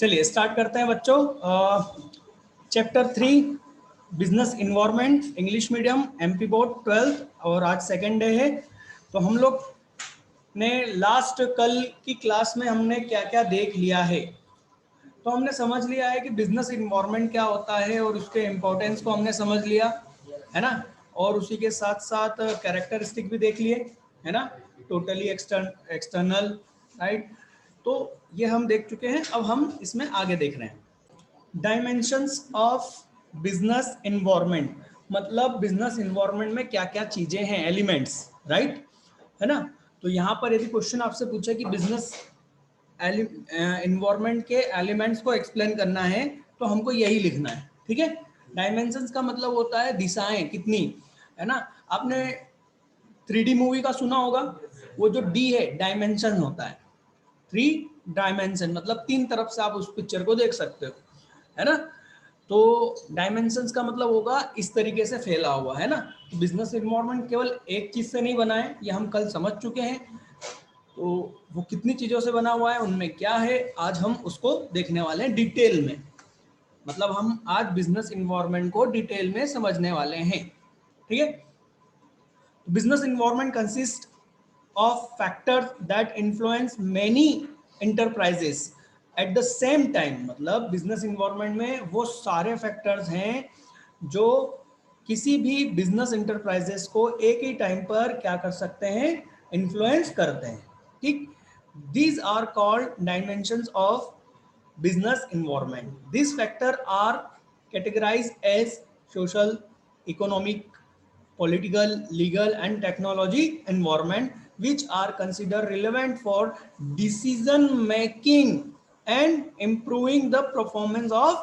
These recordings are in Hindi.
चलिए स्टार्ट करते हैं बच्चों। Chapter 3 business environment, English medium, MP board 12th, और आज सेकेंड डे है। तो हम लोग ने लास्ट कल की क्लास में हमने क्या क्या देख लिया है। तो हमने समझ लिया है कि बिजनेस इन्वायरमेंट क्या होता है और उसके इम्पोर्टेंस को हमने समझ लिया है ना, और उसी के साथ साथ कैरेक्टरिस्टिक भी देख लिए है ना, टोटली एक्सटर्नल, राइट। तो ये हम देख चुके हैं। अब हम इसमें आगे देख रहे हैं डायमेंशंस ऑफ बिजनेस इन्वायरमेंट, मतलब बिजनेस इन्वायरमेंट में क्या क्या चीजें हैं, एलिमेंट्स, राइट, है ना। तो यहाँ पर यदि क्वेश्चन आपसे पूछे कि बिजनेस इन्वायरमेंट के एलिमेंट्स को एक्सप्लेन करना है तो हमको यही लिखना है, ठीक है। डायमेंशंस का मतलब होता है दिशाएं कितनी, है ना। आपने 3D मूवी का सुना होगा, वो जो डी है डायमेंशन होता है, 3 डायमेंशन मतलब 3 तरफ से आप उस पिक्चर को देख सकते हो, है ना। तो डायमेंशंस का मतलब होगा इस तरीके से फैला हुआ, है ना। बिजनेस इन्वायरमेंट केवल एक चीज से नहीं बना है, ये हम कल समझ चुके हैं। तो वो कितनी चीजों से बना हुआ है, उनमें क्या है, आज हम उसको देखने वाले हैं डिटेल में। मतलब हम आज बिजनेस इन्वायरमेंट को डिटेल में समझने वाले हैं, ठीक है। Business environment consist of factors that influence many enterprises at the same time, मतलब बिजनेस इन्वायरमेंट में वो सारे फैक्टर्स हैं जो किसी भी बिजनेस इंटरप्राइजेस को एक ही टाइम पर क्या कर सकते हैं, इन्फ्लुएंस करते हैं, ठीक। These are called dimensions of business environment. These factors are categorized as social, economic, political, legal, and technology environment, which are considered relevant for decision making and improving the performance of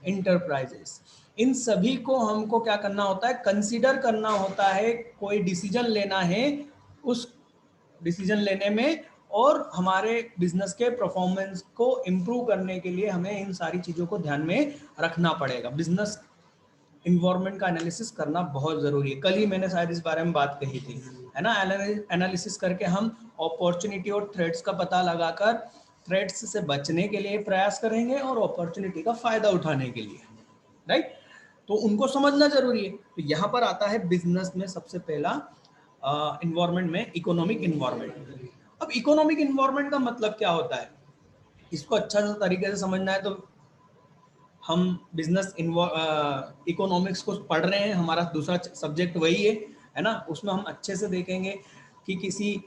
enterprises. इन सभी को हमको क्या करना होता है, कंसीडर करना होता है। कोई डिसीजन लेना है, उस डिसीजन लेने में और हमारे बिजनेस के परफॉर्मेंस को इम्प्रूव करने के लिए हमें इन सारी चीज़ों को ध्यान में रखना पड़ेगा। बिजनेस इन्वायरमेंट का एनालिसिस करना बहुत ज़रूरी है। कल ही मैंने शायद इस बारे में बात कही थी, है ना। एनालिसिस करके हम अपॉर्चुनिटी और थ्रेट्स का पता लगाकर थ्रेट्स से बचने के लिए प्रयास करेंगे और अपॉर्चुनिटी का फ़ायदा उठाने के लिए, राइट। तो उनको समझना जरूरी है। तो यहाँ पर आता है बिजनेस में सबसे पहला इन्वायरमेंट में इकोनॉमिक इन्वायरमेंट। अब इकोनॉमिक इन्वायरमेंट का मतलब क्या होता है, इसको अच्छा सा तरीके से समझना है तो हम बिजनेस इकोनॉमिक्स को पढ़ रहे हैं, हमारा दूसरा सब्जेक्ट वही है ना। उसमें हम अच्छे से देखेंगे कि किसी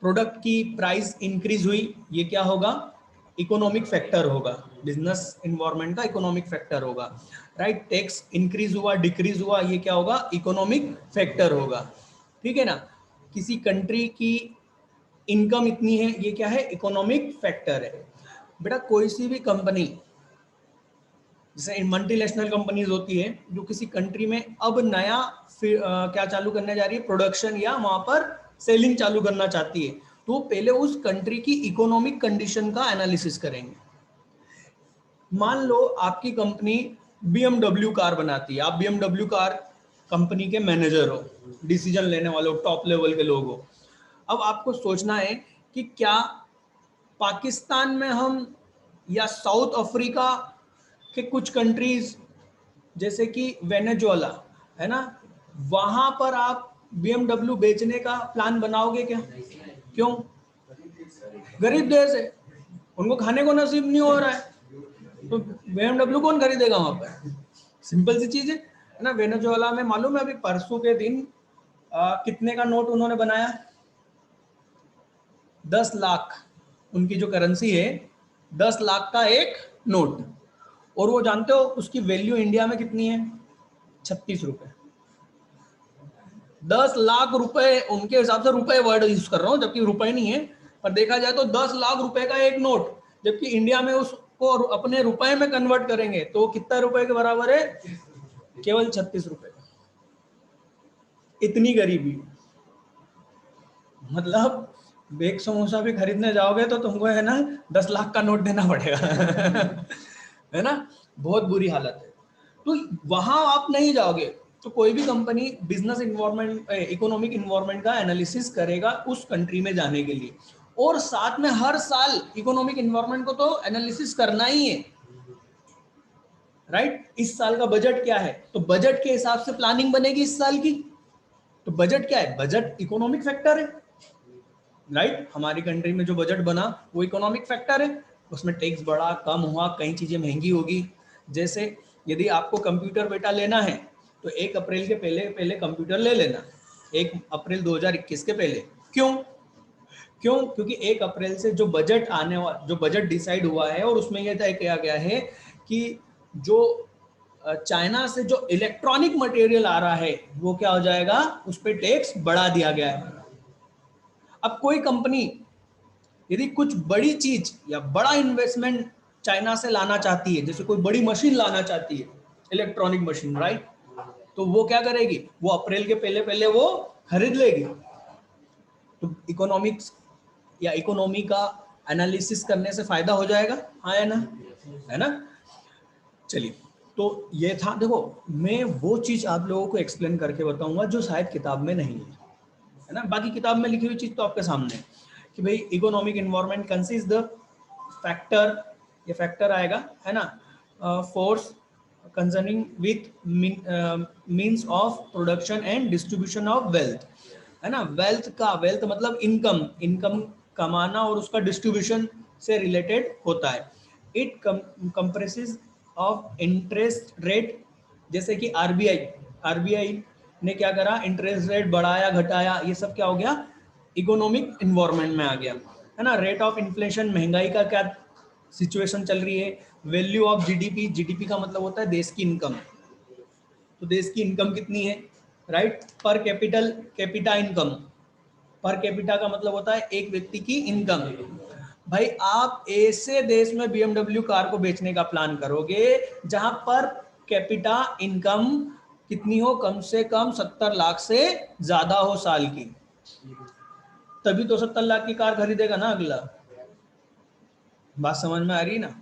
प्रोडक्ट की प्राइस इंक्रीज हुई, ये क्या होगा, इकोनॉमिक फैक्टर होगा। बिजनेस इन्वायरमेंट का इकोनॉमिक फैक्टर होगा, राइट। टैक्स इंक्रीज हुआ, डिक्रीज हुआ, ये क्या होगा, इकोनॉमिक फैक्टर होगा, ठीक है ना। किसी कंट्री की इनकम इतनी है, ये क्या है, इकोनॉमिक फैक्टर है। बेटा कोई सी भी कंपनी, जैसे मल्टीनेशनल कंपनीज होती है जो किसी कंट्री में अब नया क्या चालू करने जा रही है, प्रोडक्शन या वहां पर सेलिंग चालू करना चाहती है, तो पहले उस कंट्री की इकोनॉमिक कंडीशन का एनालिसिस करेंगे। मान लो आपकी कंपनी BMW कार बनाती है, आप BMW कार कंपनी के मैनेजर हो, डिसीजन लेने वाले हो, टॉप लेवल के लोग हो। अब आपको सोचना है कि क्या पाकिस्तान में हम या साउथ अफ्रीका के कुछ कंट्रीज जैसे कि वेनेजुएला, है ना, वहां पर आप BMW बेचने का प्लान बनाओगे क्या? क्यों? गरीब देश है, उनको खाने को नसीब नहीं हो रहा है, तो BMW कौन खरीदेगा वहां पर? सिंपल सी चीज है ना। वेनेजुएला में मालूम है अभी परसों के दिन कितने का नोट उन्होंने बनाया? 10 लाख, उनकी जो करेंसी है 10 लाख का एक नोट। और वो जानते हो उसकी वैल्यू इंडिया में कितनी है? 36 रुपए। 10 लाख रुपए, उनके हिसाब से रुपए वर्ड यूज कर रहा हूं, जबकि रुपए नहीं है, पर देखा जाए तो 10 लाख रुपए का एक नोट, जबकि इंडिया में उसको अपने रुपए में कन्वर्ट करेंगे तो कितना रुपए के बराबर है? केवल 36 रुपए। इतनी गरीबी, मतलब एक समोसा भी खरीदने जाओगे तो तुमको है ना 10 लाख का नोट देना पड़ेगा है ना, बहुत बुरी हालत है। तो वहां आप नहीं जाओगे तो कोई भी company business environment, economic environment का एनालिसिस करेगा उस कंट्री में जाने के लिए। और साथ में हर साल इकोनॉमिक एनवायरनमेंट को तो एनालिसिस करना ही है, राइट। इस साल का बजट क्या है, तो बजट के हिसाब से प्लानिंग बनेगी इस साल की। तो बजट क्या है, बजट इकोनॉमिक फैक्टर है, राइट। हमारी कंट्री में जो बजट बना वो इकोनॉमिक फैक्टर है, उसमें टैक्स बढ़ा कम हुआ, कई चीजें महंगी होगी। जैसे यदि आपको कंप्यूटर बेटा लेना है तो 1 अप्रैल के पहले पहले कंप्यूटर ले लेना, 1 अप्रैल 2021 के पहले। क्यों क्यों क्योंकि 1 अप्रैल से जो बजट आने वाला, जो बजट डिसाइड हुआ है और उसमें यह तय किया गया है कि जो चाइना से जो इलेक्ट्रॉनिक मटेरियल आ रहा है वो क्या हो जाएगा, उस पर टैक्स बढ़ा दिया गया है। अब कोई कंपनी यदि कुछ बड़ी चीज या बड़ा इन्वेस्टमेंट चाइना से लाना चाहती है, जैसे कोई बड़ी मशीन लाना चाहती है, इलेक्ट्रॉनिक मशीन, राइट, तो वो क्या करेगी, वो अप्रैल के पहले पहले वो खरीद लेगी। तो इकोनॉमिक्स या इकोनॉमी का एनालिसिस करने से फायदा हो जाएगा, हाँ या ना, है ना। चलिए, तो ये था, देखो मैं वो चीज आप लोगों को एक्सप्लेन करके बताऊंगा जो शायद किताब में नहीं है ना। बाकी किताब में लिखी हुई चीज तो आपके सामने है कि भाई economic environment consist the factor, ये फैक्टर आएगा, है ना, force concerning with means of production and distribution of wealth, है ना। वेल्थ का, वेल्थ मतलब इनकम, इनकम कमाना और उसका डिस्ट्रीब्यूशन से रिलेटेड होता है। It compresses of interest rate, जैसे कि आरबीआई, आरबीआई ने क्या करा, इंटरेस्ट रेट बढ़ाया घटाया, ये सब क्या हो गया, इकोनॉमिक इन्वायरमेंट में आ गया, है ना। रेट ऑफ इन्फ्लेशन, महंगाई का क्या सिचुएशन चल रही है। वैल्यू ऑफ जीडीपी, जीडीपी का मतलब होता है देश की इनकम, तो देश की इनकम कितनी है, राइट। पर capital, capita income, per capita का मतलब होता है एक व्यक्ति की इनकम। भाई आप ऐसे देश में BMW कार को बेचने का प्लान करोगे जहां पर कैपिटा इनकम कितनी हो, कम से कम 70 लाख से ज्यादा हो साल की, तभी तो 70 लाख की कार खरीदेगा ना अगला। बात समझ में आ रही ना।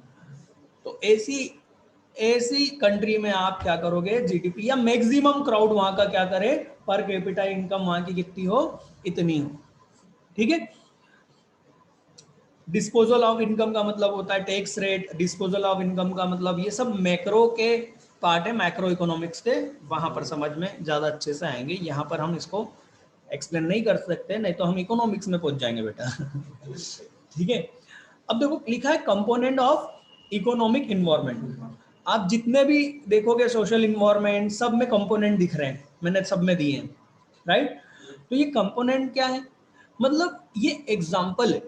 तो ऐसी ऐसी कंट्री में आप क्या करोगे, जीडीपी या मैक्सिमम क्राउड वहां का क्या करे, पर कैपिटा इनकम वहां की कितनी हो, इतनी हो, ठीक है। डिस्पोजल ऑफ इनकम का मतलब होता है tax rate, disposal of income का मतलब, ये सब मैक्रो के पार्ट है, मैक्रो इकोनॉमिक्स के, वहां पर समझ में ज्यादा अच्छे से आएंगे, यहाँ पर हम इसको एक्सप्लेन नहीं कर सकते, नहीं तो हम इकोनॉमिक्स में पहुंच जाएंगे बेटा। ठीक है। अब देखो लिखा है कंपोनेंट ऑफ इकोनॉमिक इन्वायरमेंट, आप जितने भी देखोगे सोशल इन्वायरमेंट सब में कंपोनेंट दिख रहे हैं, मैंने सब में दिए हैं, राइट। तो ये कंपोनेंट क्या है, मतलब ये एग्जाम्पल है।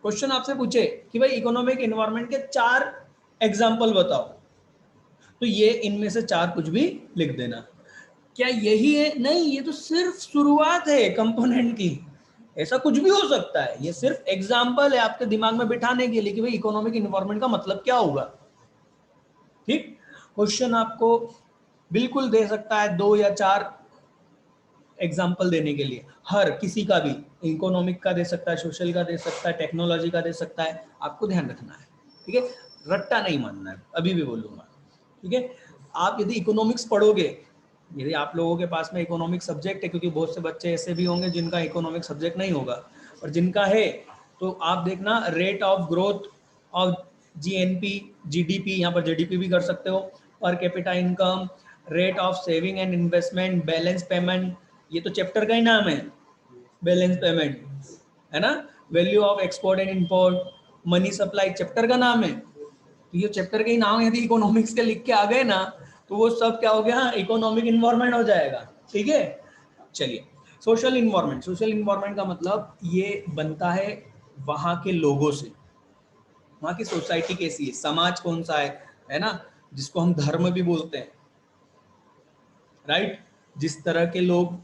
क्वेश्चन आपसे पूछे कि भाई इकोनॉमिक एनवायरनमेंट के 4 एग्जाम्पल बताओ, तो ये इनमें से 4 कुछ भी लिख देना। क्या यही है, नहीं, ये तो सिर्फ शुरुआत है कंपोनेंट की, ऐसा कुछ भी हो सकता है, ये सिर्फ एग्जाम्पल है आपके दिमाग में बिठाने के लिए कि भाई इकोनॉमिक एनवायरनमेंट का मतलब क्या होगा, ठीक। क्वेश्चन आपको बिल्कुल दे सकता है 2 या 4 एग्जाम्पल देने के लिए, हर किसी का भी, इकोनॉमिक का दे सकता है, सोशल का दे सकता है, टेक्नोलॉजी का दे सकता है, आपको ध्यान रखना है, ठीक है, रट्टा नहीं मानना है, अभी भी बोलूंगा, ठीक है। आप यदि इकोनॉमिक्स पढ़ोगे, यदि आप लोगों के पास में इकोनॉमिक सब्जेक्ट है, क्योंकि बहुत से बच्चे ऐसे भी होंगे जिनका इकोनॉमिक सब्जेक्ट नहीं होगा, और जिनका है तो आप देखना rate of growth of GNP, GDP, यहाँ पर जीडीपी भी कर सकते हो, per capita income, rate of saving and investment, balance payment, ये तो चैप्टर का ही नाम है, बैलेंस पेमेंट, है ना। Value of export and import, money supply chapter का नाम है, तो ये चैप्टर के ही नाम यदि इकोनॉमिक्स के लिख के आ गए ना, तो वो सब क्या हो गया, इकोनॉमिक इन्वायरमेंट हो जाएगा, ठीक है। चलिए, सोशल इन्वायरमेंट, सोशल इन्वायरमेंट का मतलब ये बनता है वहां के लोगों से, वहां की सोसाइटी कैसी है, समाज कौन सा है ना, जिसको हम धर्म भी बोलते हैं, राइट। जिस तरह के लोग,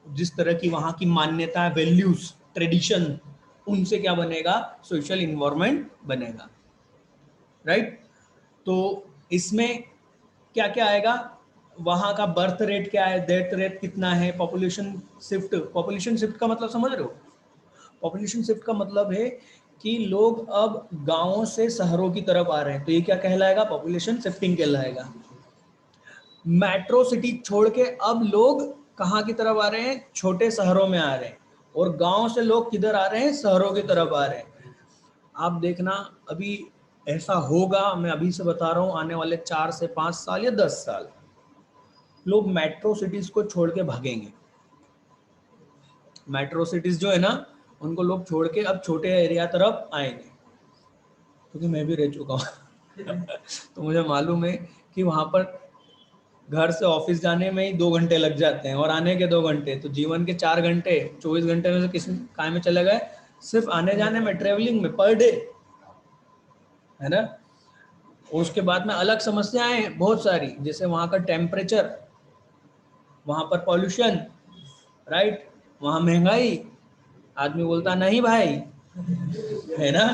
जिस तरह की वहां की मान्यता, वैल्यूज, ट्रेडिशन, उनसे क्या बनेगा, सोशल इन्वायरमेंट बनेगा, राइट। तो इसमें क्या क्या आएगा, वहां का बर्थ रेट क्या है, डेथ रेट कितना है, पॉपुलेशन शिफ्ट, पॉपुलेशन शिफ्ट का मतलब समझ रहे हो, पॉपुलेशन शिफ्ट का मतलब है कि लोग अब गांवों से शहरों की तरफ आ रहे हैं, तो ये क्या कहलाएगा, पॉपुलेशन शिफ्टिंग कहलाएगा। मेट्रो सिटी छोड़ के अब लोग कहाँ की तरफ आ रहे हैं, छोटे शहरों में आ रहे हैं, और गांव से लोग किधर आ रहे हैं, शहरों की तरफ आ रहे हैं। आप देखना अभी ऐसा होगा, मैं अभी से बता रहा हूं, आने वाले 4 से 5 साल या 10 साल लोग मेट्रो सिटीज को छोड़ के भागेंगे। मेट्रो सिटीज जो है ना, उनको लोग छोड़ के अब छोटे एरिया तरफ आएंगे, क्योंकि मैं भी रह चुका हूँ तो मुझे मालूम है कि वहां पर घर से ऑफिस जाने में ही 2 घंटे लग जाते हैं और आने के 2 घंटे, तो जीवन के 4 घंटे 24 घंटे में से किस काय में चले गए, सिर्फ आने जाने में, ट्रेवलिंग में पर डे, है ना। उसके बाद में अलग समस्याएं बहुत सारी, जैसे वहाँ का टेम्परेचर, वहाँ पर पॉल्यूशन, राइट, वहाँ महंगाई, आदमी बोलता नहीं भाई, है ना,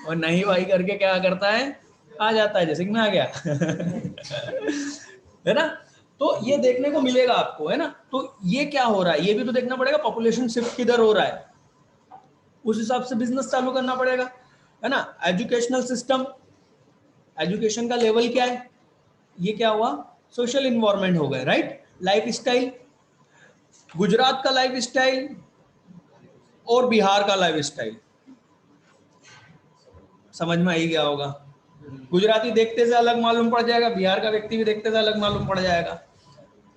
और नहीं भाई करके क्या करता है, आ जाता है, जैसे कि मैं आ गया है ना। तो ये देखने को मिलेगा आपको, है ना। तो ये क्या हो रहा है, ये भी तो देखना पड़ेगा, पॉपुलेशन शिफ्ट किधर हो रहा है, उस हिसाब से बिजनेस चालू करना पड़ेगा, है ना। एजुकेशनल सिस्टम, एजुकेशन का लेवल क्या है, ये क्या हुआ, सोशल इन्वायरमेंट हो गए, राइट। लाइफ स्टाइल, गुजरात का लाइफ स्टाइल और बिहार का लाइफ स्टाइल समझ में आ ही गया होगा। गुजराती देखते से अलग मालूम पड़ जाएगा, बिहार का व्यक्ति भी देखते से अलग मालूम पड़ जाएगा,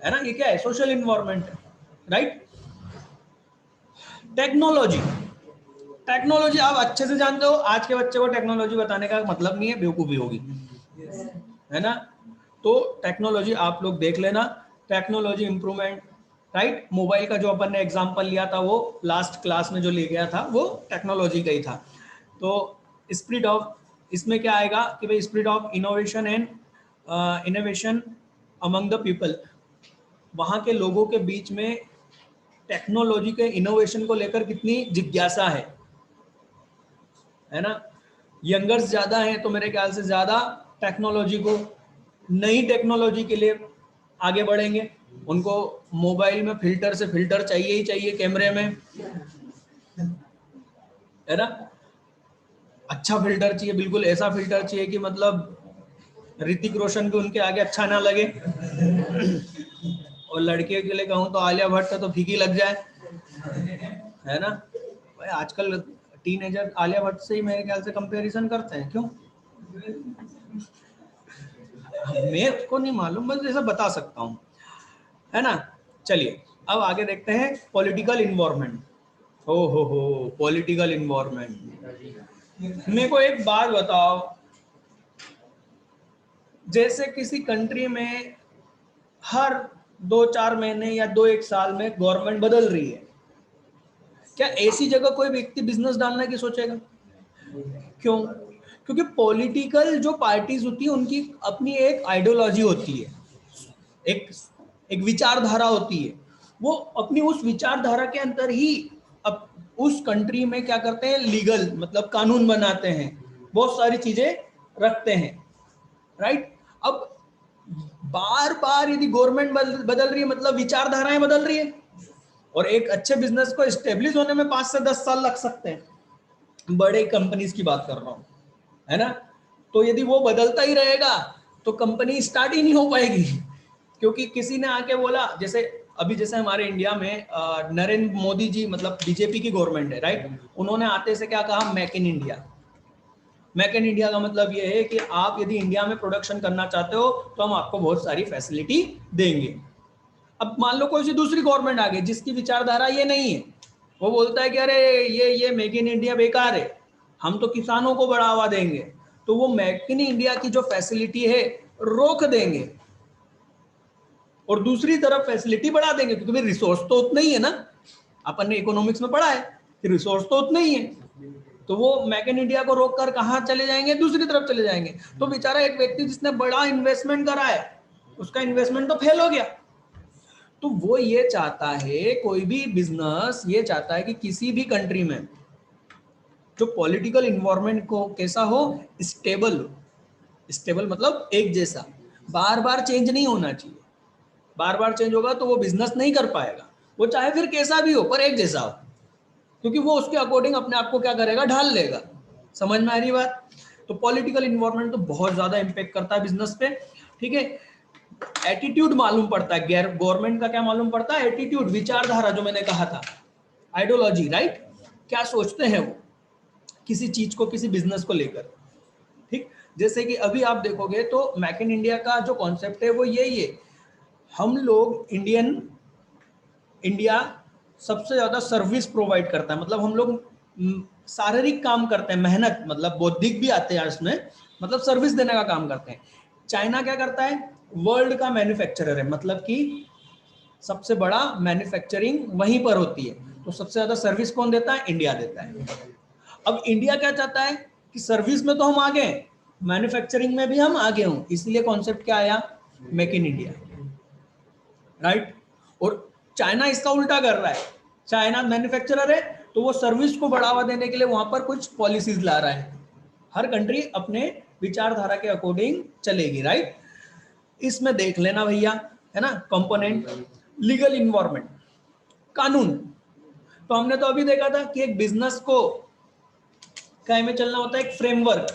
है ना। ये क्या है, social environment, right. Technology, technology आप अच्छे से जानते हो, आज के बच्चे को टेक्नोलॉजी बताने का मतलब नहीं है, बेवकूफी होगी, है ना। तो टेक्नोलॉजी आप लोग देख लेना, टेक्नोलॉजी इंप्रूवमेंट, राइट। मोबाइल का जो अपन ने एग्जांपल लिया था, वो लास्ट क्लास में जो ले गया था वो टेक्नोलॉजी का ही था। तो स्पिरिट ऑफ, इसमें क्या आएगा कि भाई spirit of innovation and innovation among the people, वहाँ के लोगों के बीच में टेक्नोलॉजी के इनोवेशन को लेकर कितनी जिज्ञासा है ना। यंगर्स ज्यादा हैं तो मेरे ख्याल से ज्यादा टेक्नोलॉजी को, नई टेक्नोलॉजी के लिए आगे बढ़ेंगे। उनको मोबाइल में फिल्टर से फिल्टर चाहिए ही चाहिए, कैमरे में, है ना। अच्छा फिल्टर चाहिए, बिल्कुल ऐसा फिल्टर चाहिए कि मतलब ऋतिक रोशन भी उनके आगे अच्छा ना लगे और लड़के के लिए कहूँ तो आलिया भट्ट का तो फीकी लग जाए, है ना। भाई आजकल टीनेजर आलिया भट्ट से ही मेरे ख्याल से कंपैरिजन करते हैं, क्यों, मेरे को नहीं मालूम, बस ऐसा बता सकता हूँ, है ना। चलिए अब आगे देखते हैं पॉलिटिकल इन्वायरमेंट। हो पॉलिटिकल इन्वायरमेंट, मेरे को एक बात बताओ, जैसे किसी कंट्री में हर 2-4 महीने या 2-1 साल में गवर्नमेंट बदल रही है, क्या ऐसी जगह कोई व्यक्ति बिजनेस डालने की सोचेगा, क्यों, क्योंकि पॉलिटिकल जो पार्टीज होती है उनकी अपनी एक आइडियोलॉजी होती है, एक एक विचारधारा होती है, वो अपनी उस विचारधारा के अंदर ही अब उस कंट्री में क्या करते हैं, लीगल मतलब कानून बनाते हैं, बहुत सारी चीजें रखते हैं, राइट। अब बार बार यदि गवर्नमेंट बदल रही है मतलब विचारधाराएं बदल रही है, और एक अच्छे बिजनेस को स्टेब्लिश होने में 5 से 10 साल लग सकते हैं, बड़े कंपनीज की बात कर रहा हूं, है ना। तो यदि वो बदलता ही रहेगा तो कंपनी स्टार्ट ही नहीं हो पाएगी, क्योंकि किसी ने आके बोला, जैसे अभी जैसे हमारे इंडिया में नरेंद्र मोदी जी, मतलब बीजेपी की गवर्नमेंट है, राइट। उन्होंने आते से क्या कहा, make in India. Make in India का मतलब ये है कि आप यदि इंडिया में प्रोडक्शन करना चाहते हो तो हम आपको बहुत सारी फैसिलिटी देंगे। अब मान लो कोई सी दूसरी गवर्नमेंट आ गई जिसकी विचारधारा ये नहीं है, वो बोलता है कि अरे ये मेक इन इंडिया बेकार है, हम तो किसानों को बढ़ावा देंगे, तो वो मेक इन इंडिया की जो फैसिलिटी है रोक देंगे और दूसरी तरफ फैसिलिटी बढ़ा देंगे, क्योंकि रिसोर्स तो उतना ही है ना, अपन ने इकोनॉमिक्स में पढ़ा है कि रिसोर्स तो उतना ही है, तो वो मेक इन इंडिया को रोक कर कहाँ चले जाएंगे, दूसरी तरफ चले जाएंगे। तो बेचारा एक व्यक्ति जिसने बड़ा इन्वेस्टमेंट करा है, उसका इन्वेस्टमेंट तो फेल हो गया। तो वो ये चाहता है, कोई भी बिजनेस ये चाहता है कि किसी भी कंट्री में जो पॉलिटिकल इन्वायरमेंट को कैसा हो, स्टेबल हो। स्टेबल मतलब एक जैसा, बार बार चेंज नहीं होना चाहिए, बार बार चेंज होगा तो वो बिजनेस नहीं कर पाएगा, वो चाहे फिर कैसा भी हो पर एक जैसा हो, क्योंकि वो उसके अकॉर्डिंग अपने आप को क्या करेगा, ढाल लेगा। समझ में आ रही बात। तो पॉलिटिकल इन्वायरमेंट तो बहुत ज्यादा इंपैक्ट करता है बिजनेस पे, ठीक है। एटीट्यूड मालूम पड़ता है, गवर्नमेंट का क्या मालूम पड़ता है, एटीट्यूड, विचारधारा, जो मैंने कहा था, आइडियोलॉजी, राइट, क्या सोचते हैं वो किसी चीज को, किसी बिजनेस को लेकर। ठीक, जैसे कि अभी आप देखोगे तो मेक इन इंडिया का जो कॉन्सेप्ट है वो यही है, हम लोग इंडिया सबसे ज्यादा सर्विस प्रोवाइड करता है, मतलब हम लोग शारीरिक काम करते हैं, मेहनत मतलब बौद्धिक भी आते हैं इसमें, मतलब सर्विस देने का काम करते हैं। चाइना क्या करता है, वर्ल्ड का मैन्युफैक्चरर है, मतलब कि सबसे बड़ा मैन्युफैक्चरिंग वहीं पर होती है, तो सबसे ज्यादा सर्विस कौन देता है, इंडिया देता है। अब इंडिया क्या चाहता है कि सर्विस में तो हम आगे हैं, मैन्युफैक्चरिंग में भी हम आगे हों, इसलिए कॉन्सेप्ट क्या आया, मेक इन इंडिया, राइट। और चाइना इसका उल्टा कर रहा है, चाइना मैन्युफैक्चरर है तो वो सर्विस को बढ़ावा देने के लिए वहां पर कुछ पॉलिसीज ला रहा है, हर कंट्री अपने विचारधारा के अकॉर्डिंग चलेगी, राइट। इसमें देख लेना भैया, है ना, कंपोनेंट, लीगल इन्वायरमेंट, कानून। तो हमने तो अभी देखा था कि एक बिजनेस को क्या में चलना होता है, एक फ्रेमवर्क,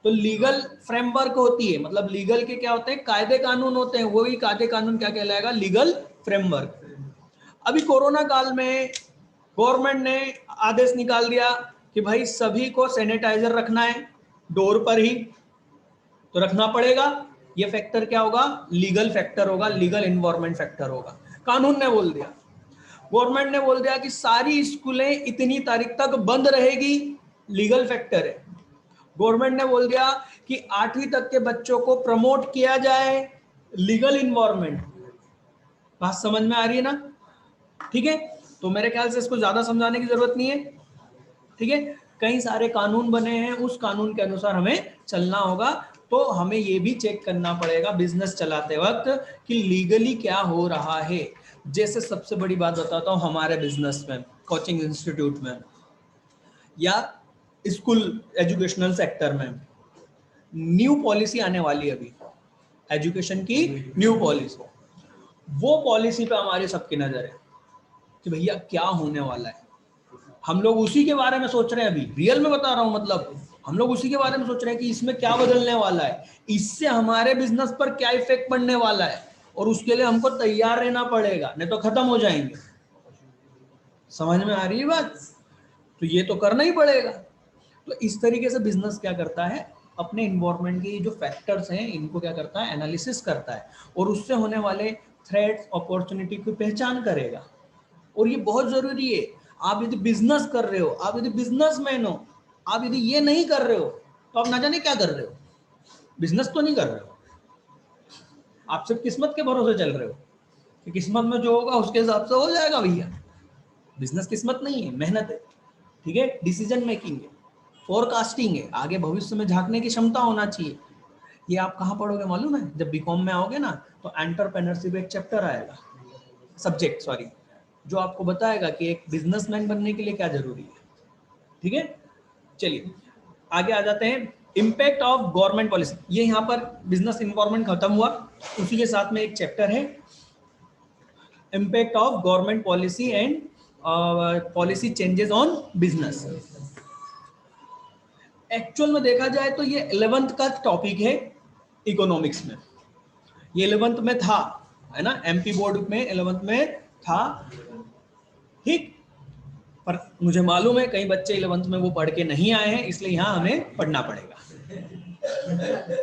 तो लीगल फ्रेमवर्क होती है, मतलब लीगल के क्या होते हैं, कायदे कानून होते हैं, वही कायदे कानून क्या कहलाएगा, लीगल फ्रेमवर्क। अभी कोरोना काल में गवर्नमेंट ने आदेश निकाल दिया कि भाई सभी को सैनिटाइजर रखना है डोर पर ही, तो रखना पड़ेगा। ये फैक्टर क्या होगा, लीगल फैक्टर होगा, लीगल इन्वायरमेंट फैक्टर होगा। कानून ने बोल दिया, गवर्नमेंट ने बोल दिया कि सारी स्कूलें इतनी तारीख तक बंद रहेगी, लीगल फैक्टर है। गवर्नमेंट ने बोल दिया कि 8वीं तक के बच्चों को प्रमोट किया जाए, लीगल इन्वायरमेंट। बात समझ में आ रही है ना, ठीक है। तो मेरे ख्याल से इसको ज्यादा समझाने की जरूरत नहीं है, ठीक है। कई सारे कानून बने हैं, उस कानून के अनुसार हमें चलना होगा। तो हमें ये भी चेक करना पड़ेगा बिजनेस चलाते वक्त कि लीगली क्या हो रहा है। जैसे सबसे बड़ी बात बताता हूँ, हमारे बिजनेस में, कोचिंग इंस्टीट्यूट में या स्कूल एजुकेशनल सेक्टर में न्यू पॉलिसी आने वाली है अभी, एजुकेशन की न्यू पॉलिसी। वो पॉलिसी पे हमारी सबकी नजर है कि भैया क्या होने वाला है। हम लोग उसी के बारे में सोच रहे हैं, अभी रियल में बता रहा हूं, मतलब हम लोग उसी के बारे में सोच रहे हैं कि इसमें क्या बदलने वाला है, इससे हमारे बिजनेस पर क्या इफेक्ट पड़ने वाला है, और उसके लिए हमको तैयार रहना पड़ेगा, नहीं तो खत्म हो जाएंगे। समझ में आ रही है बात, तो ये तो करना ही पड़ेगा। तो इस तरीके से बिजनेस क्या करता है, अपने इन्वायरमेंट के जो फैक्टर्स हैं इनको क्या करता है, एनालिसिस करता है, और उससे होने वाले थ्रेट्स अपॉर्चुनिटी की पहचान करेगा। और ये बहुत जरूरी है। आप यदि बिजनेस कर रहे हो, आप यदि बिजनेसमैन हो, आप यदि ये नहीं कर रहे हो तो आप ना जाने क्या कर रहे हो, बिजनेस तो नहीं कर रहे हो, आप सिर्फ किस्मत के भरोसे चल रहे हो कि किस्मत में जो होगा उसके हिसाब से हो जाएगा भैया। बिजनेस किस्मत नहीं है, मेहनत है, ठीक है, डिसीजन मेकिंग है, फोरकास्टिंग है, आगे भविष्य में झांकने की क्षमता होना चाहिए। ये आप कहाँ पढ़ोगे मालूम है, जब बीकॉम में आओगे ना तो एंटरप्रेन्योरशिप एक चैप्टर आएगा, सब्जेक्ट सॉरी, जो आपको बताएगा कि एक बिजनेसमैन बनने के लिए क्या जरूरी है, ठीक है। चलिए आगे आ जाते हैं, इम्पैक्ट ऑफ गवर्नमेंट पॉलिसी। ये यहाँ पर बिजनेस इन्वायरमेंट खत्म हुआ, उसी के साथ में एक चैप्टर है impact of government policy and policy changes on business. Actual में देखा जाए तो ये 11th का टॉपिक है इकोनॉमिक्स में, ये 11th में था, है ना, एमपी बोर्ड में 11th में था, ठीक। पर मुझे मालूम है कई बच्चे 11th में वो पढ़ के नहीं आए हैं, इसलिए यहाँ हमें पढ़ना पड़ेगा।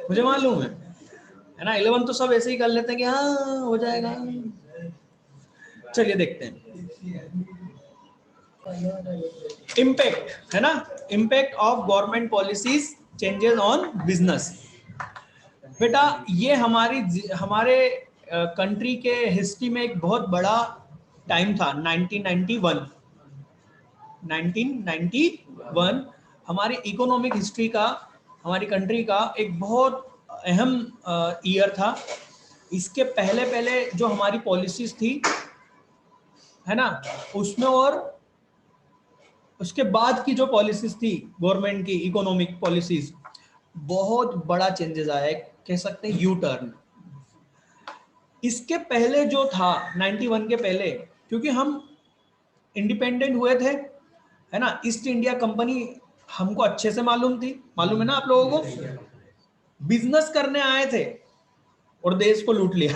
मुझे मालूम है ना, 11th तो सब ऐसे ही कर लेते हैं कि हाँ हो जाएगा। चलिए देखते हैं इम्पैक्ट, है ना, impact of government policies changes on business. बेटा ये हमारे कंट्री के हिस्ट्री में एक बहुत बड़ा टाइम था, 1991 हमारी इकोनॉमिक हिस्ट्री का, हमारी कंट्री का एक बहुत अहम ईयर था। इसके पहले पहले जो हमारी पॉलिसीज थी, है ना, उसमें और उसके बाद की जो पॉलिसीज थी गवर्नमेंट की इकोनॉमिक पॉलिसीज, बहुत बड़ा चेंजेस आया है, कह सकते हैं यू टर्न। इसके पहले जो था 91 के पहले, क्योंकि हम इंडिपेंडेंट हुए थे, है ना, ईस्ट इंडिया कंपनी हमको अच्छे से मालूम थी, मालूम है ना आप लोगों को, बिजनेस करने आए थे और देश को लूट लिया।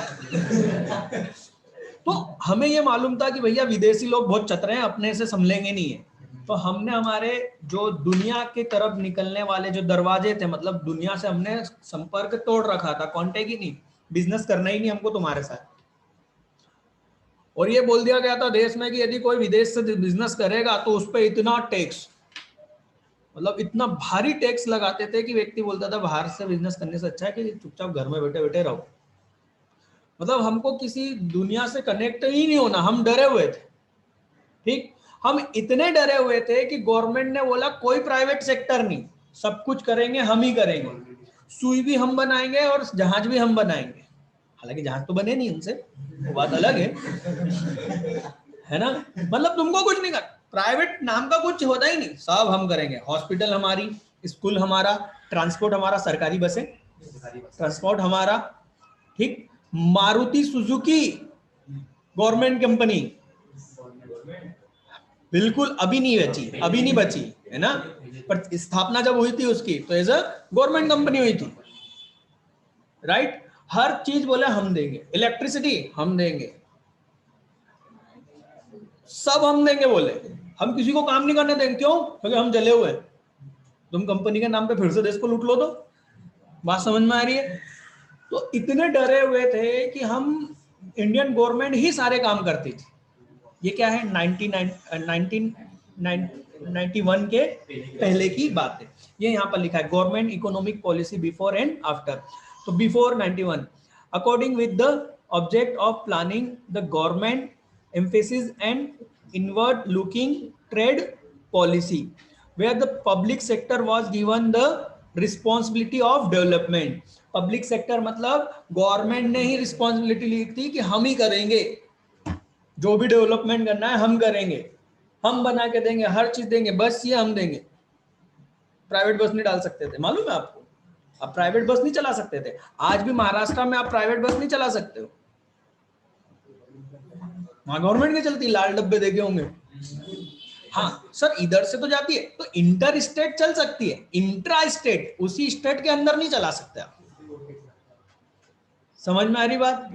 तो हमें ये मालूम था कि भैया विदेशी लोग बहुत चतुर हैं, अपने से संभलेंगे नहीं है। तो हमने हमारे जो दुनिया की तरफ निकलने वाले जो दरवाजे थे, मतलब दुनिया से हमने संपर्क तोड़ रखा था, कांटेक्ट ही नहीं, बिजनेस करना ही नहीं हमको तुम्हारे साथ। और ये बोल दिया गया था देश में कि यदि कोई विदेश से बिजनेस करेगा तो उस पर इतना टैक्स, मतलब इतना भारी टैक्स लगाते थे कि व्यक्ति बोलता था बाहर से बिजनेस करने से अच्छा है कि चुपचाप घर में बैठे बैठे रहो। मतलब हमको किसी दुनिया से कनेक्ट ही नहीं होना, हम डरे हुए थे। ठीक, हम इतने डरे हुए थे कि गवर्नमेंट ने बोला कोई प्राइवेट सेक्टर नहीं, सब कुछ करेंगे हम ही करेंगे, सुई भी हम बनाएंगे और जहाज भी हम बनाएंगे। हालांकि जहाज तो बने नहीं उनसे, वो बात अलग है ना। मतलब तुमको कुछ नहीं कर, प्राइवेट नाम का कुछ होता ही नहीं, सब हम करेंगे। हॉस्पिटल हमारी, स्कूल हमारा, ट्रांसपोर्ट हमारा, सरकारी बसें ट्रांसपोर्ट हमारा। ठीक, मारुति सुजुकी गवर्नमेंट कंपनी, बिल्कुल अभी नहीं बची, अभी नहीं बची है ना, पर स्थापना जब हुई थी उसकी तो एज अ गवर्नमेंट कंपनी हुई थी, राइट। हर चीज बोले हम देंगे, इलेक्ट्रिसिटी हम देंगे, सब हम देंगे बोले, हम किसी को काम नहीं करने देंगे। क्यों? क्योंकि हम जले हुए हैं। तुम कंपनी के नाम पे फिर से देश को लूट लो, तो बात समझ में आ रही है। तो इतने डरे हुए थे कि हम, इंडियन गवर्नमेंट ही सारे काम करती थी। ये क्या है, 1991 के पहले की बात है। ये यहाँ पर लिखा है government economic policy before and after. तो before 91, according with the object of planning the government emphasis and inward looking trade policy where the public sector was given the responsibility of development. Public sector मतलब गवर्नमेंट ने ही रिस्पॉन्सिबिलिटी ली थी कि हम ही करेंगे, जो भी डेवलपमेंट करना है हम करेंगे, हम बना के देंगे, हर चीज देंगे, बस ये हम देंगे। प्राइवेट बस नहीं डाल सकते थे, मालूम है आपको, आप प्राइवेट बस नहीं चला सकते थे। आज भी महाराष्ट्र में आप प्राइवेट बस नहीं चला सकते हो, वहां गवर्नमेंट की चलती, लाल डब्बे देखे होंगे। हाँ सर, इधर से तो जाती है, तो इंटर स्टेट चल सकती है, इंट्रा स्टेट उसी स्टेट के अंदर नहीं चला सकते आप। समझ में आ रही बात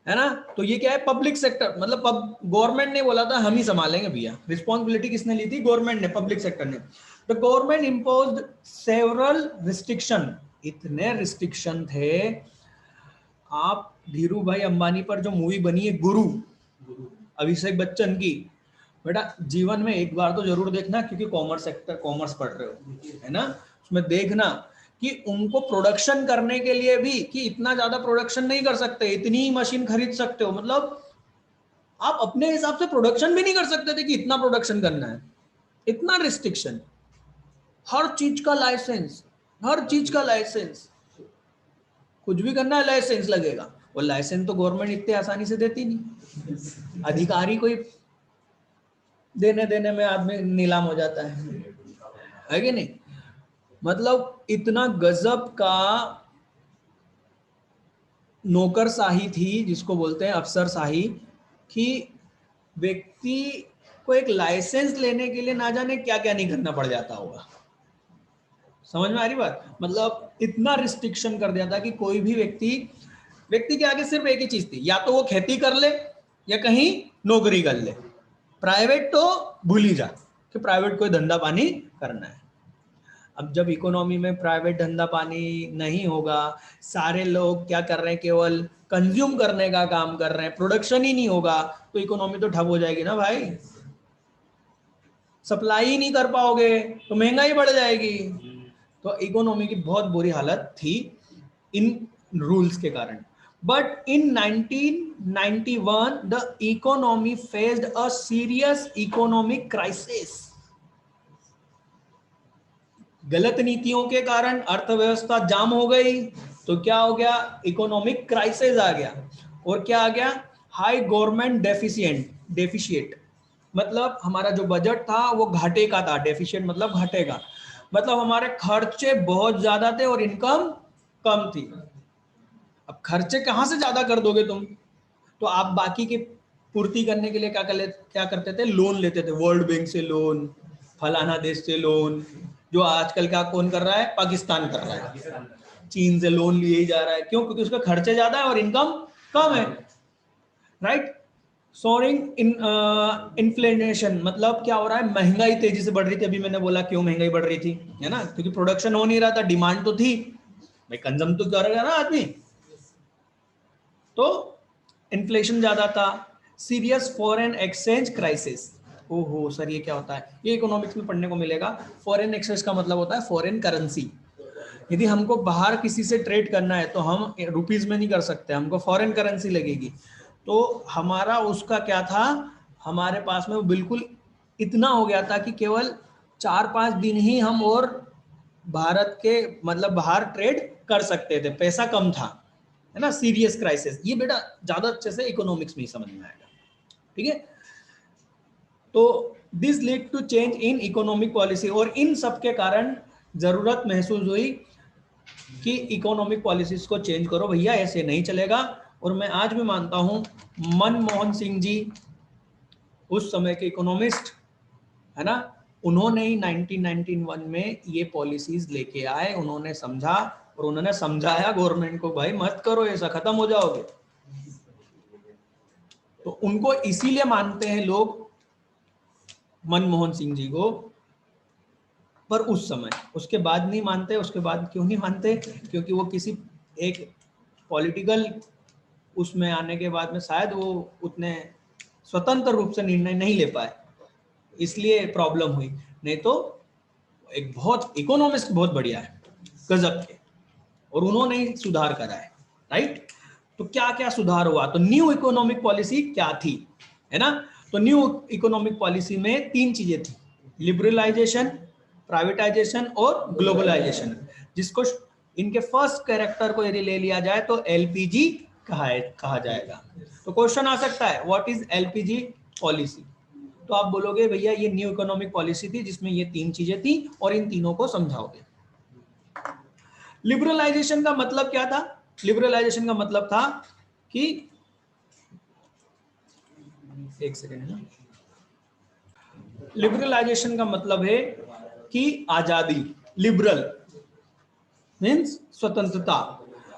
है ना। तो ये क्या है, पब्लिक सेक्टर मतलब गवर्नमेंट ने बोला था हम ही संभालेंगे भैया। रिस्पॉन्सिबिलिटी किसने ली थी? गवर्नमेंट ने, पब्लिक सेक्टर ने। The government imposed several restriction, इतने रिस्ट्रिक्शन थे। आप धीरू भाई अंबानी पर जो मूवी बनी है गुरु, अभिषेक बच्चन की, बेटा जीवन में एक बार तो जरूर देखना, क्योंकि कॉमर्स सेक्टर, कॉमर्स पढ़ रहे हो है ना, उसमें देखना कि उनको प्रोडक्शन करने के लिए भी, कि इतना ज्यादा प्रोडक्शन नहीं कर सकते, इतनी ही मशीन खरीद सकते हो, मतलब आप अपने हिसाब से प्रोडक्शन भी नहीं कर सकते थे कि इतना प्रोडक्शन करना है, इतना रिस्ट्रिक्शन, हर चीज का लाइसेंस, हर चीज का लाइसेंस, कुछ भी करना है लाइसेंस लगेगा। वो लाइसेंस तो गवर्नमेंट इतने आसानी से देती नहीं, अधिकारी कोई देने देने में आदमी नीलाम हो जाता है कि नहीं। मतलब इतना गजब का नौकरशाही थी, जिसको बोलते हैं अफसरशाही, कि व्यक्ति को एक लाइसेंस लेने के लिए ना जाने क्या क्या नहीं करना पड़ जाता होगा। समझ में आ रही बात? मतलब इतना रिस्ट्रिक्शन कर दिया था कि कोई भी व्यक्ति के आगे सिर्फ एक ही चीज थी, या तो वो खेती कर ले या कहीं नौकरी कर ले, प्राइवेट तो भूल ही जा कि प्राइवेट कोई धंधा पानी करना है। अब जब इकोनॉमी में प्राइवेट धंधा पानी नहीं होगा, सारे लोग क्या कर रहे हैं, केवल कंज्यूम करने का काम कर रहे हैं, प्रोडक्शन ही नहीं होगा, तो इकोनॉमी तो ठप हो जाएगी ना भाई। सप्लाई ही नहीं कर पाओगे तो महंगाई बढ़ जाएगी। तो इकोनॉमी की बहुत बुरी हालत थी इन रूल्स के कारण। But in 1991 the economy faced a serious economic crisis. गलत नीतियों के कारण अर्थव्यवस्था जाम हो गई, तो क्या हो गया, इकोनॉमिक क्राइसिस आ गया। और क्या आ गया, हाई गवर्नमेंट डेफिशिएट, मतलब हमारा जो बजट था वो घाटे का था, डेफिशिएट मतलब घाटे का, मतलब हमारे खर्चे बहुत ज्यादा थे और इनकम कम थी। अब खर्चे कहां से ज्यादा कर दोगे तुम, तो आप बाकी की पूर्ति करने के लिए क्या करते थे, लोन लेते थे, वर्ल्ड बैंक से लोन, फलाना देश से लोन, जो आजकल क्या कौन कर रहा है, पाकिस्तान कर रहा है, चीन से लोन लिए ही जा रहा है। क्यों? क्योंकि उसके खर्चे ज्यादा है और इनकम कम है, राइट। सोरिंग इन्फ्लेशन मतलब क्या हो रहा है, महंगाई तेजी से बढ़ रही थी। अभी मैंने बोला क्यों महंगाई बढ़ रही थी, है ना, क्योंकि प्रोडक्शन हो नहीं रहा था, डिमांड तो थी भाई, कंजम तो करेगा ना आदमी, तो इन्फ्लेशन ज्यादा था। सीरियस फॉरेन एक्सचेंज क्राइसिस, ओहो सर ये क्या होता है, ये इकोनॉमिक्स में पढ़ने को मिलेगा। फॉरेन एक्सचेंज का मतलब होता है फॉरेन करेंसी। यदि हमको बाहर किसी से ट्रेड करना है तो हम रुपीज में नहीं कर सकते, हमको फॉरेन करेंसी लगेगी। तो हमारा उसका क्या था, हमारे पास में वो बिल्कुल इतना हो गया था कि केवल 4-5 दिन ही हम और भारत के मतलब बाहर ट्रेड कर सकते थे, पैसा कम था, है ना। सीरियस क्राइसिस, ये बेटा ज्यादा अच्छे से इकोनॉमिक्स में ही समझ में आएगा, ठीक है। तो this lead to change in economic policy, और इन सब के कारण जरूरत महसूस हुई कि इकोनॉमिक पॉलिसीज को चेंज करो भैया, ऐसे नहीं चलेगा। और मैं आज भी मानता हूं मनमोहन सिंह जी उस समय के इकोनॉमिस्ट, है ना, उन्होंने ही 1991 में ये पॉलिसीज लेके आए, उन्होंने समझा और उन्होंने समझाया गवर्नमेंट को, भाई मत करो ऐसा, खत्म हो जाओगे। तो उनको इसीलिए मानते हैं लोग, मनमोहन सिंह जी को। पर उस समय, उसके बाद नहीं मानते। उसके बाद क्यों नहीं मानते, क्योंकि वो किसी एक पॉलिटिकल उसमें आने के बाद में शायद वो उतने स्वतंत्र रूप से निर्णय नहीं ले पाए, इसलिए प्रॉब्लम हुई। नहीं तो एक बहुत इकोनॉमिस्ट बहुत बढ़िया है, गजब के, और उन्होंने ही सुधार करा है, राइट। तो क्या क्या सुधार हुआ, तो न्यू इकोनॉमिक पॉलिसी क्या थी, है ना। तो न्यू इकोनॉमिक पॉलिसी में 3 चीजें थी, लिबरलाइजेशन, प्राइवेटाइजेशन और ग्लोबलाइजेशन। जिसको इनके फर्स्ट कैरेक्टर को यदि ले लिया जाए तो एलपीजी कहा जाएगा। तो क्वेश्चन आ सकता है व्हाट इज एलपीजी पॉलिसी, तो आप बोलोगे भैया ये न्यू इकोनॉमिक पॉलिसी थी जिसमें ये 3 चीजें थी और इन तीनों को समझाओगे। लिबरलाइजेशन का मतलब क्या था, लिबरलाइजेशन का मतलब था कि, एक सेकेंड ना, लिबरलाइजेशन का मतलब है कि आजादी, लिबरल मीन्स स्वतंत्रता।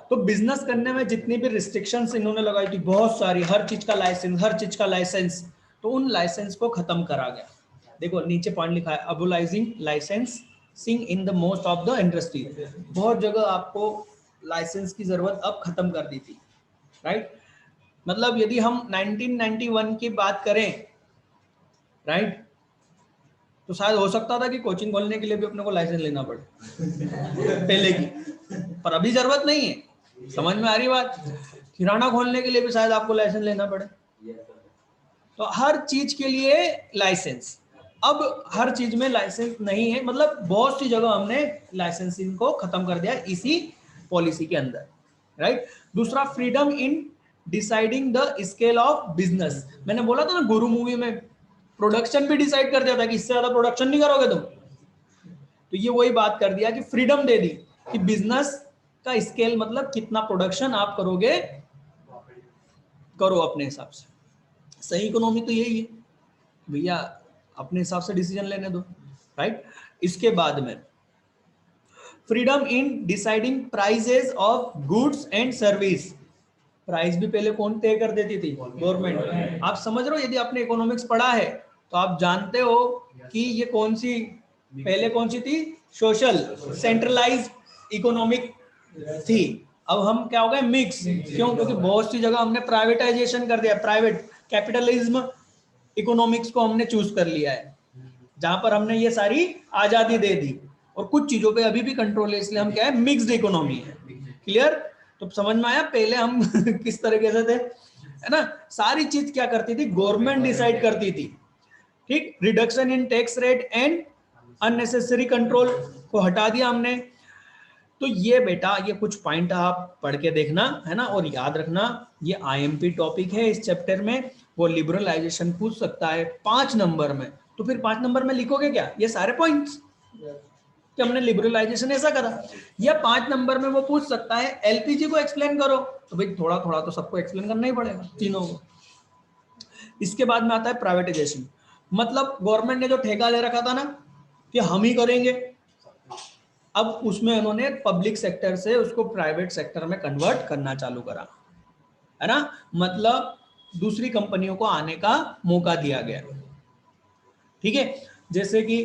तो बिजनेस करने में जितनी भी रिस्ट्रिक्शंस इन्होंने लगाई थी बहुत सारी, हर चीज का लाइसेंस, हर चीज का लाइसेंस, तो उन लाइसेंस को खत्म करा गया। देखो नीचे पॉइंट लिखा है, abolishing licensing in the most of the industry. बहुत जगह आपको लाइसेंस की जरूरत अब खत्म कर दी थी, राइट। मतलब यदि हम 1991 की बात करें, राइट, तो शायद हो सकता था कि कोचिंग खोलने के लिए भी अपने को लाइसेंस लेना पड़े पहले की, पर अभी जरूरत नहीं है। समझ में आ रही बात, किराना खोलने के लिए भी शायद आपको लाइसेंस लेना पड़े। तो हर चीज के लिए लाइसेंस, अब हर चीज में लाइसेंस नहीं है, मतलब बहुत सी जगह हमने लाइसेंसिंग को खत्म कर दिया इसी पॉलिसी के अंदर, राइट। दूसरा, freedom in deciding the scale of business. मैंने बोला था ना गुरु मूवी में, प्रोडक्शन भी डिसाइड कर दिया था कि इससे ज्यादा प्रोडक्शन नहीं करोगे तुम, तो ये वही बात कर दिया कि फ्रीडम दे दी कि बिजनेस का स्केल मतलब कितना प्रोडक्शन आप करोगे, करो अपने हिसाब से। सही इकोनॉमी तो यही है भैया, अपने हिसाब से डिसीजन लेने दो, राइट। इसके बाद में freedom in deciding prices of goods and service. Price भी पहले कौन तय कर देती थी, गवर्नमेंट। आप समझ रहे हो, यदि आपने इकोनॉमिक्स पढ़ा है तो आप जानते हो कि ये कौन सी, पहले कौन सी थी, सोशल सेंट्रलाइज इकोनॉमिक थी। अब हम क्या हो गए, मिक्स, क्यों, क्योंकि बहुत सी जगह हमने प्राइवेटाइजेशन कर दिया, प्राइवेट कैपिटलिज्म इकोनॉमिक्स को हमने चूज कर लिया है, जहां पर हमने ये सारी आजादी दे दी, और कुछ चीजों पे अभी भी कंट्रोल है, इसलिए हम क्या है, मिक्स्ड इकोनॉमी है। क्लियर, तो समझ में आया पहले हम किस तरीके से थे, है ना। सारी चीज क्या करती थी, गवर्नमेंट डिसाइड करती थी, ठीक। Reduction in tax rate and unnecessary control को हटा दिया हमने। तो ये बेटा, ये कुछ पॉइंट आप पढ़ के देखना, है ना, और याद रखना, ये आईएमपी टॉपिक है इस चैप्टर में। वो लिबरलाइजेशन पूछ सकता है 5 नंबर में, तो फिर 5 नंबर में लिखोगे क्या, ये सारे पॉइंट्स कि हमने लिबरलाइजेशन ऐसा करा, या 5 नंबर में वो पूछ सकता है एलपीजी को एक्सप्लेन करो, तो भाई थोड़ा थोड़ा तो सबको एक्सप्लेन करना ही पड़ेगा, तीनों को। इसके बाद में आता है प्राइवेटाइजेशन, मतलब गवर्नमेंट ने जो ठेका ले रखा था ना कि हम ही करेंगे, अब उसमें उन्होंने पब्लिक सेक्टर से उसको प्राइवेट सेक्टर में कन्वर्ट करना चालू करा, है ना। मतलब दूसरी कंपनियों को आने का मौका दिया गया। ठीक है, जैसे कि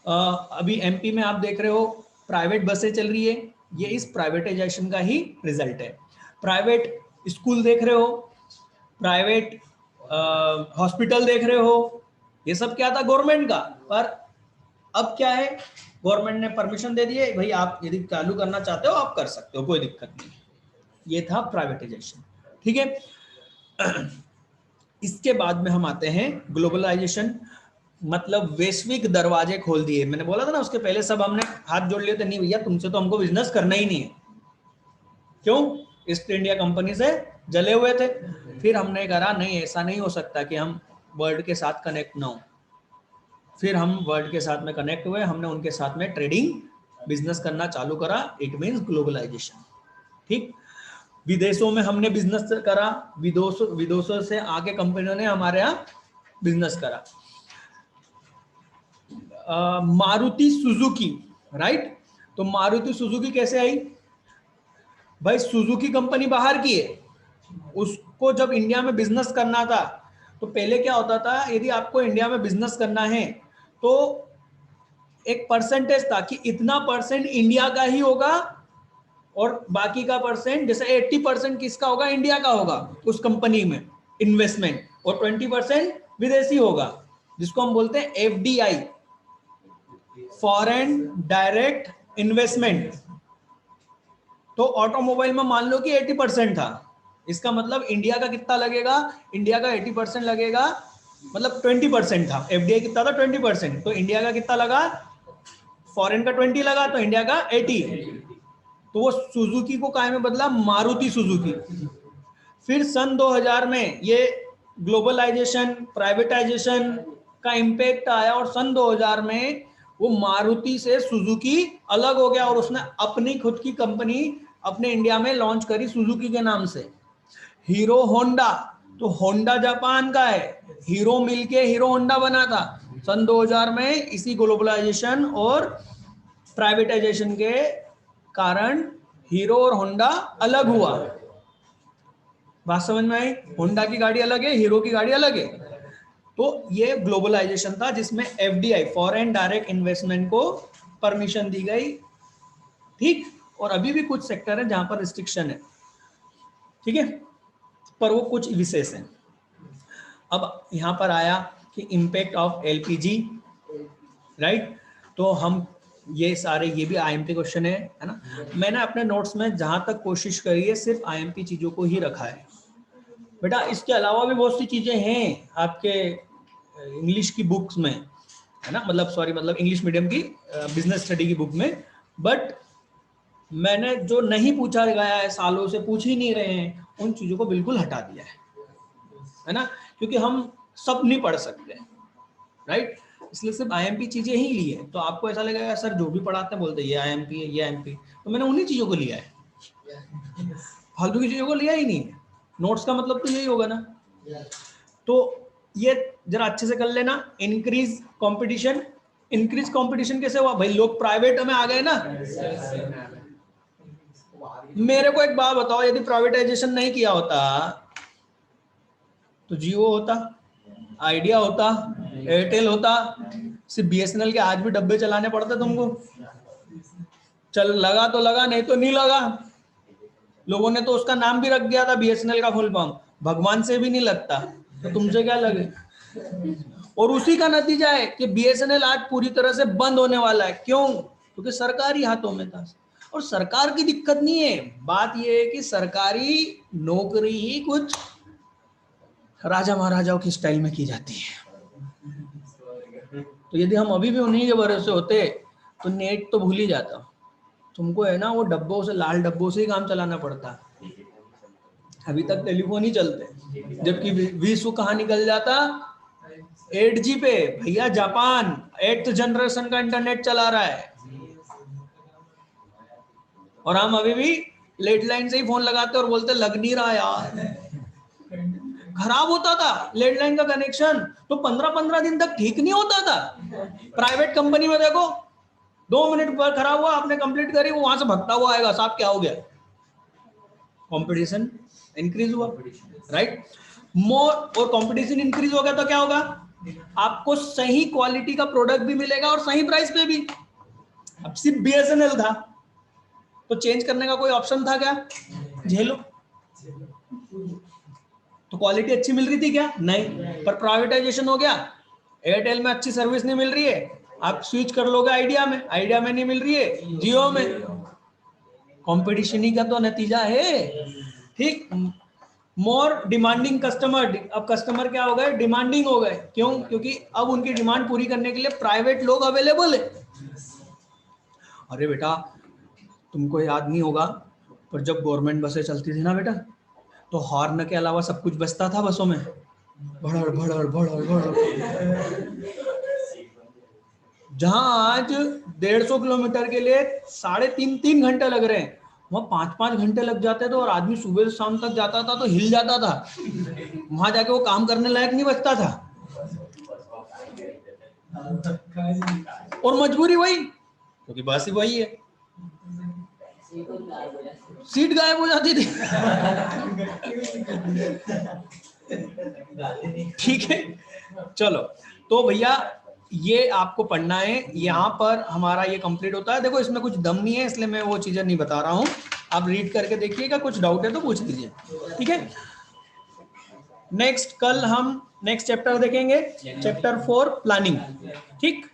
अभी एमपी में आप देख रहे हो प्राइवेट बसें चल रही है, ये इस प्राइवेटाइजेशन का ही रिजल्ट है। प्राइवेट स्कूल देख रहे हो, प्राइवेट हॉस्पिटल देख रहे हो, ये सब क्या था, गवर्नमेंट का। पर अब क्या है, गवर्नमेंट ने परमिशन दे दी है, भाई आप यदि चालू करना चाहते हो आप कर सकते हो, कोई दिक्कत नहीं। ये था प्राइवेटाइजेशन। ठीक है, इसके बाद में हम आते हैं ग्लोबलाइजेशन, मतलब वैश्विक दरवाजे खोल दिए। मैंने बोला था ना उसके पहले सब हमने हाथ जोड़ लिए थे, नहीं भैया तुमसे तो हमको बिजनेस करना ही नहीं है। क्यों? ईस्ट इंडिया कंपनी से जले हुए थे। फिर हमने कहा नहीं, ऐसा नहीं हो सकता कि हम वर्ल्ड के साथ कनेक्ट ना हो। फिर हम वर्ल्ड के साथ में कनेक्ट हुए, हमने उनके साथ में ट्रेडिंग बिजनेस करना चालू करा, इट मीन्स ग्लोबलाइजेशन। ठीक, विदेशों में हमने बिजनेस करा, विदेशों से आके कंपनियों ने हमारे यहाँ बिजनेस करा। मारुति सुजुकी, राइट, तो मारुति सुजुकी कैसे आई भाई? सुजुकी कंपनी बाहर की है, उसको जब इंडिया में बिजनेस करना था तो पहले क्या होता था, यदि आपको इंडिया में बिजनेस करना है तो एक परसेंटेज था कि इतना परसेंट इंडिया का ही होगा और बाकी का परसेंट, जैसे 80% किसका होगा, इंडिया का होगा उस कंपनी में इन्वेस्टमेंट, और 20% विदेशी होगा, जिसको हम बोलते हैं एफडीआई, फॉरेन डायरेक्ट इन्वेस्टमेंट। तो ऑटोमोबाइल में मान लो कि 80% था, इसका मतलब इंडिया का कितना लगेगा, इंडिया का 80% लगेगा, मतलब 20% था। एफडीआई कितना था, 20%, तो इंडिया का कितना लगा, फॉरेन का 20 लगा, तो इंडिया का 80। तो वो सुजुकी को काय में बदला, मारुति सुजुकी। फिर सन 2000 में ये ग्लोबलाइजेशन प्राइवेटाइजेशन का इम्पैक्ट आया और सन 2000 में वो मारुति से सुजुकी अलग हो गया और उसने अपनी खुद की कंपनी अपने इंडिया में लॉन्च करी सुजुकी के नाम से। हीरो होंडा, तो होंडा जापान का है, हीरो मिलके हीरो होंडा बना था। सन 2000 में इसी ग्लोबलाइजेशन और प्राइवेटाइजेशन के कारण हीरो और होंडा अलग हुआ। बात समझ में आई? होंडा की गाड़ी अलग है, हीरो की गाड़ी अलग है। तो ये ग्लोबलाइजेशन था जिसमें एफडीआई, फॉरेन डायरेक्ट इन्वेस्टमेंट को परमिशन दी गई। ठीक, और अभी भी कुछ सेक्टर है जहां पर रिस्ट्रिक्शन है, ठीक है, पर वो कुछ विशेष है। अब यहां पर आया कि इम्पैक्ट ऑफ एलपीजी, राइट, तो हम ये सारे, ये भी आईएमपी क्वेश्चन है ना। मैंने अपने नोट्स में जहां तक कोशिश करी है सिर्फ आईएमपी चीजों को ही रखा है बेटा, इसके अलावा भी बहुत सी चीजें हैं आपके इंग्लिश की बुक्स में, है ना, मतलब सॉरी, मतलब इंग्लिश मीडियम की बिजनेस स्टडी की बुक में, बट मैंने जो नहीं पूछा गया है, सालों से पूछ ही नहीं रहे हैं, उन चीजों को बिल्कुल हटा दिया है ना, क्योंकि हम सब नहीं पढ़ सकते, राइट, इसलिए सिर्फ आईएमपी चीजें ही ली है। तो आपको ऐसा लगेगा सर जो भी पढ़ाते हैं बोलते हैं ये आईएमपी है, ये आईएमपी, तो मैंने उन्हीं चीजों को लिया है, फालतू की चीजों को लिया ही नहीं है। नोट्स का मतलब तो यही होगा ना। तो ये जरा अच्छे से कर लेना। इंक्रीज कंपटीशन, इंक्रीज कंपटीशन कैसे हुआ भाई? लोग प्राइवेट में आ गए ना। मेरे को एक बात बताओ, यदि प्राइवेटाइजेशन नहीं किया होता तो जियो होता, आइडिया होता, एयरटेल होता, सिर्फ बीएसएनएल के आज भी डब्बे चलाने पड़ते तुमको। चल लगा तो लगा, नहीं तो नहीं लगा। लोगों ने तो उसका नाम भी रख दिया था बीएसएनएल का फुल फॉर्म, भगवान से भी नहीं लगता, तो तुमसे क्या लगे। और उसी का नतीजा है कि बीएसएनएल आज पूरी तरह से बंद होने वाला है। क्यों? क्योंकि सरकारी हाथों में था। और सरकार की दिक्कत नहीं है, बात यह है कि सरकारी नौकरी ही कुछ राजा महाराजाओं की स्टाइल में की जाती है। तो यदि हम अभी भी उन्हीं के भरोसे होते तो नेट तो भूल ही जाता। तुमको है ना वो डब्बों से, लाल डब्बों से ही काम चलाना पड़ता। अभी तक टेलीफोन ही चलते, जबकि विश्व कहाँ निकल जाता, 8G पे। भैया जापान 8th जनरेशन का इंटरनेट चला रहा है और हम अभी भी लेट लाइन से ही फोन लगाते और बोलते लग नहीं रहा यार। खराब होता था लैंडलाइन का कनेक्शन तो 15-15 दिन तक ठीक नहीं होता था। प्राइवेट कंपनी में देखो 2 मिनट पर खराब हुआ, आपने कंप्लीट करी, वो वहां से भगता हुआ आएगा, साहब क्या हो गया। कंपटीशन इंक्रीज हुआ, राइट। मोर और कंपटीशन इंक्रीज हो गया तो क्या होगा, आपको सही क्वालिटी का प्रोडक्ट भी मिलेगा और सही प्राइस पे भी। अब सिर्फ बीएसएनएल था तो चेंज करने का कोई ऑप्शन था क्या, झेलो। तो क्वालिटी अच्छी मिल रही थी क्या, नहीं। पर प्राइवेटाइजेशन हो गया, एयरटेल में अच्छी सर्विस नहीं मिल रही है, आप स्विच कर लोगे आइडिया में, आइडिया में नहीं मिल रही है जियो में। कंपटीशन ही का तो नतीजा है, ठीक। मोर डिमांडिंग कस्टमर, अब कस्टमर क्या हो गए, डिमांडिंग हो गए। क्यों, क्योंकि अब उनकी डिमांड पूरी करने के लिए प्राइवेट लोग अवेलेबल है। अरे बेटा तुमको याद नहीं होगा, पर जब गवर्नमेंट बसें चलती थी ना बेटा, तो हॉर्न के अलावा सब कुछ बजता था बसों में, भड़ड़ भड़ड़ भड़ड़ भड़ड़। जहां आज 150 किलोमीटर के लिए 3.5 घंटे लग रहे हैं, वहां 5-5 घंटे लग जाते थे, और आदमी सुबह से शाम तक जाता था तो हिल जाता था, वहां जाके वो काम करने लायक नहीं बचता था। और मजबूरी वही, क्योंकि बस ही वही है, सीट गायब हो जाती थी। ठीक है, चलो। तो भैया ये आपको पढ़ना है, यहाँ पर हमारा ये कंप्लीट होता है। देखो इसमें कुछ दम नहीं है, इसलिए मैं वो चीजें नहीं बता रहा हूँ, आप रीड करके देखिएगा, कुछ डाउट है तो पूछ लीजिए, ठीक है। नेक्स्ट कल हम नेक्स्ट चैप्टर देखेंगे, चैप्टर 4 प्लानिंग, ठीक।